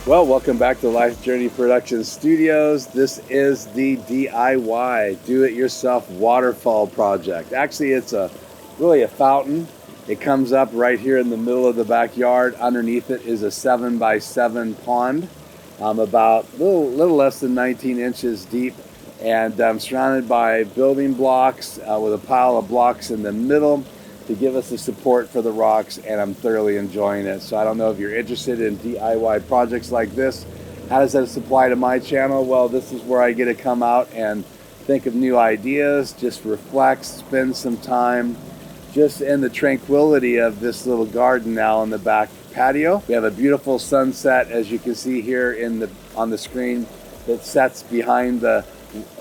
Well, welcome back to Life Journey Production Studios. This is the DIY, do-it-yourself waterfall project. Actually, it's really a fountain. It comes up right here in the middle of the backyard. Underneath it is a 7x7 pond, about a little less than 19 inches deep, and surrounded by building blocks with a pile of blocks in the middle to give us the support for the rocks, and I'm thoroughly enjoying it. So I don't know if you're interested in DIY projects like this. How does that apply to my channel? Well, this is where I get to come out and think of new ideas, just reflect, spend some time just in the tranquility of this little garden now in the back patio. We have a beautiful sunset, as you can see here on the screen, that sets behind the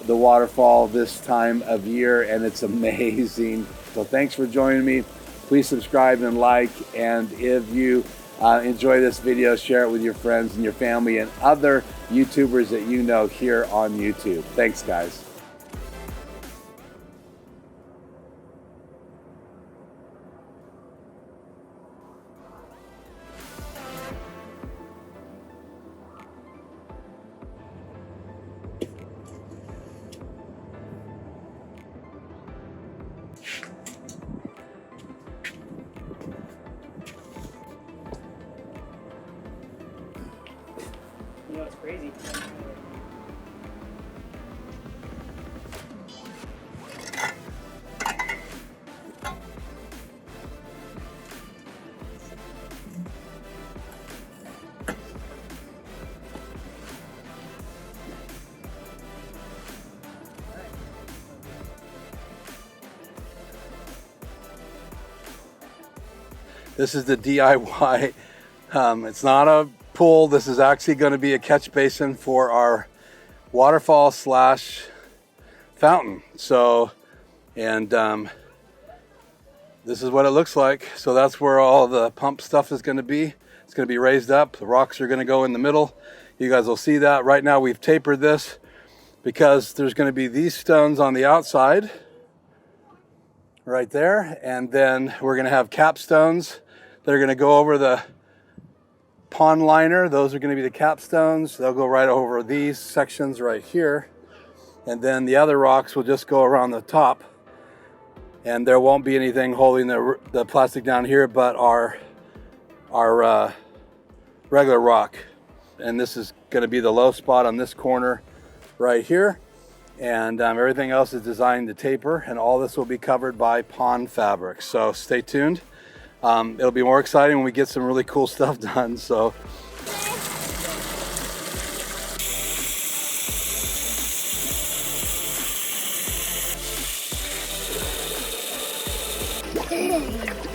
waterfall this time of year, and it's amazing. So thanks for joining me. Please subscribe and like, and if you enjoy this video, share it with your friends and your family and other YouTubers that you know here on YouTube. Thanks, guys. You know, it's crazy. This is the DIY. It's not a pool. This is actually going to be a catch basin for our waterfall slash fountain. So, and this is what it looks like. So that's where all the pump stuff is going to be. It's going to be raised up. The rocks are going to go in the middle. You guys will see that. Right now we've tapered this because there's going to be these stones on the outside right there, and then we're going to have capstones that are going to go over the pond liner. Those are going to be the capstones. They'll go right over these sections right here, and then the other rocks will just go around the top, and there won't be anything holding the plastic down here but our regular rock. And this is going to be the low spot on this corner right here, and everything else is designed to taper, and all this will be covered by pond fabric. So stay tuned. It'll be more exciting when we get some really cool stuff done. So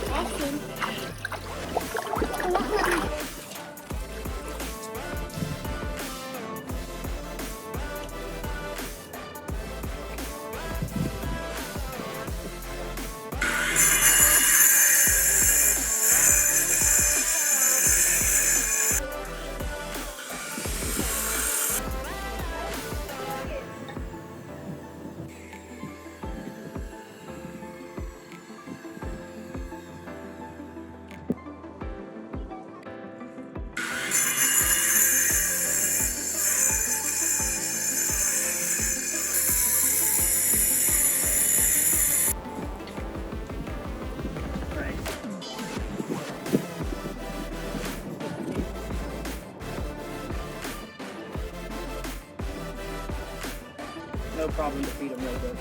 Awesome. No problem to feed them real good.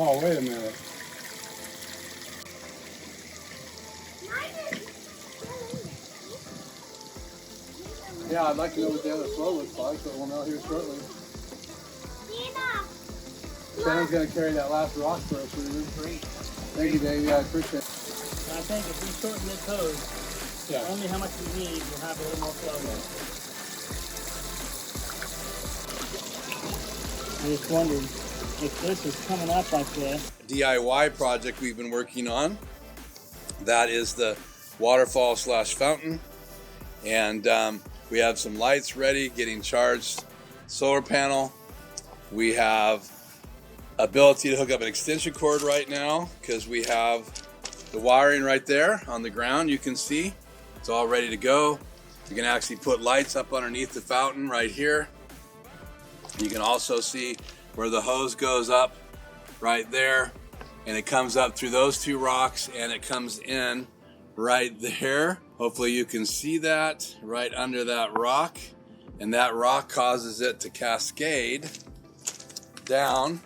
oh, wait a minute. Yeah, I'd like to know what the other flow looks like, but we'll know here shortly. Shannon's going to carry that last rock for us, Ruben. Great. Thank you, Dave. Yeah, I appreciate it. I think if we shorten this hose, only how much we need, we'll have a little more flow there. I just wondered if this is coming up like this. DIY project we've been working on. That is the waterfall / fountain. And we have some lights ready, getting charged. Solar panel. We have ability to hook up an extension cord right now because we have the wiring right there on the ground. You can see it's all ready to go. You can actually put lights up underneath the fountain right here. You can also see where the hose goes up right there, and it comes up through those two rocks and it comes in right there. Hopefully you can see that right under that rock, and that rock causes it to cascade down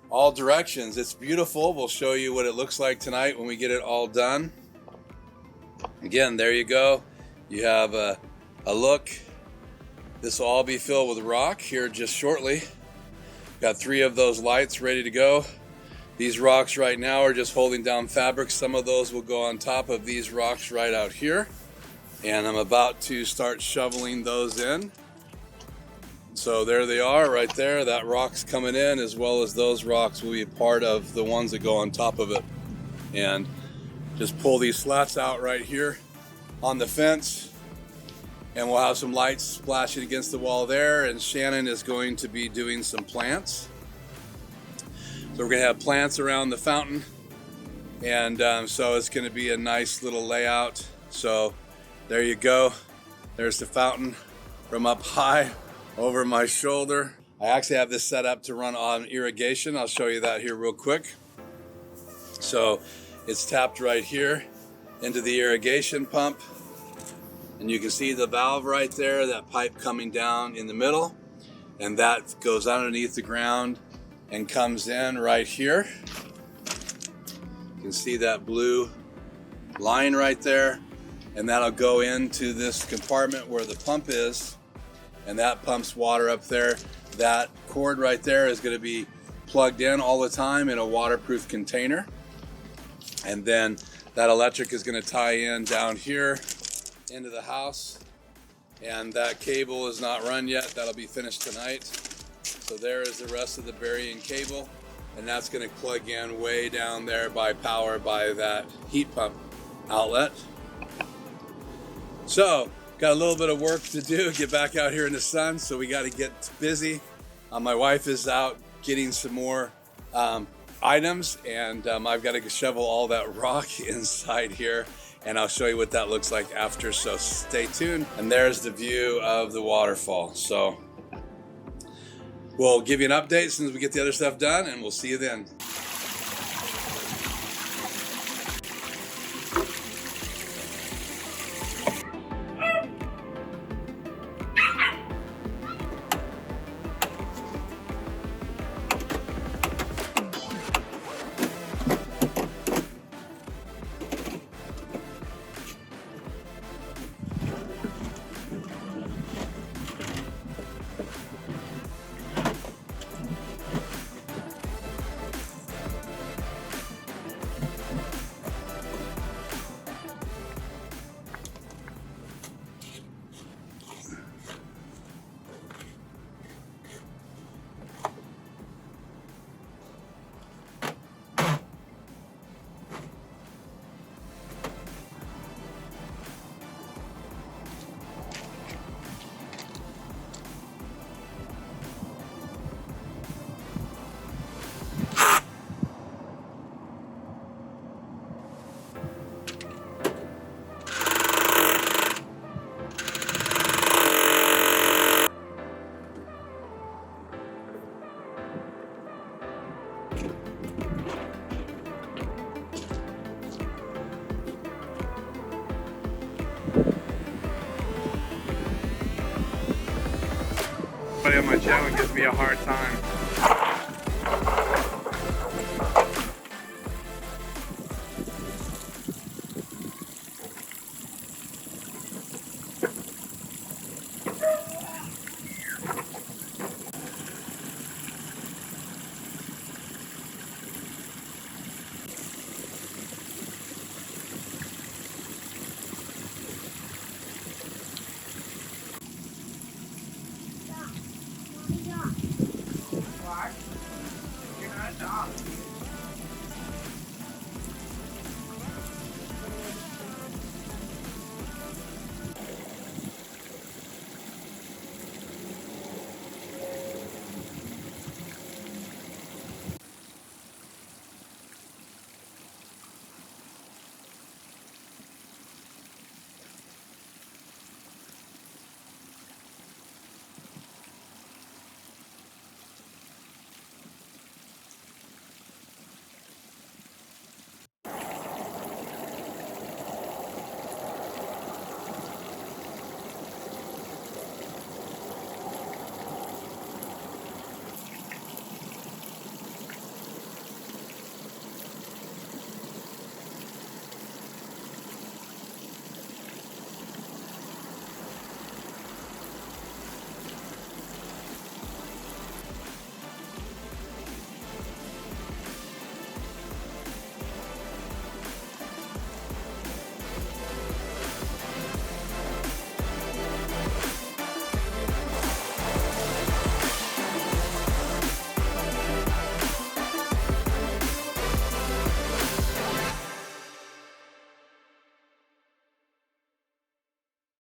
all directions. It's beautiful. We'll show you what it looks like tonight when we get it all done. Again, there you go. You have a look. This will all be filled with rock here just shortly. Got 3 of those lights ready to go. These rocks right now are just holding down fabric. Some of those will go on top of these rocks right out here. And I'm about to start shoveling those in. So there they are right there. That rock's coming in, as well as those rocks will be part of the ones that go on top of it. And just pull these slats out right here on the fence. And we'll have some lights splashing against the wall there. And Shannon is going to be doing some plants. So we're going to have plants around the fountain. And so it's going to be a nice little layout. So there you go. There's the fountain from up high over my shoulder. I actually have this set up to run on irrigation. I'll show you that here real quick. So it's tapped right here into the irrigation pump. And you can see the valve right there, that pipe coming down in the middle. And that goes underneath the ground and comes in right here. You can see that blue line right there. And that'll go into this compartment where the pump is. And that pumps water up there. That cord right there is going to be plugged in all the time in a waterproof container. And then that electric is going to tie in down here into the house. And that cable is not run yet. That'll be finished tonight. So there is the rest of the burying cable. And that's going to plug in way down there by power by that heat pump outlet. So got a little bit of work to do, get back out here in the sun, so we got to get busy. My wife is out getting some more items, and I've got to shovel all that rock inside here, and I'll show you what that looks like after, so stay tuned. And there's the view of the waterfall. So we'll give you an update as soon as we get the other stuff done, and we'll see you then. Somebody on my channel gives me a hard time.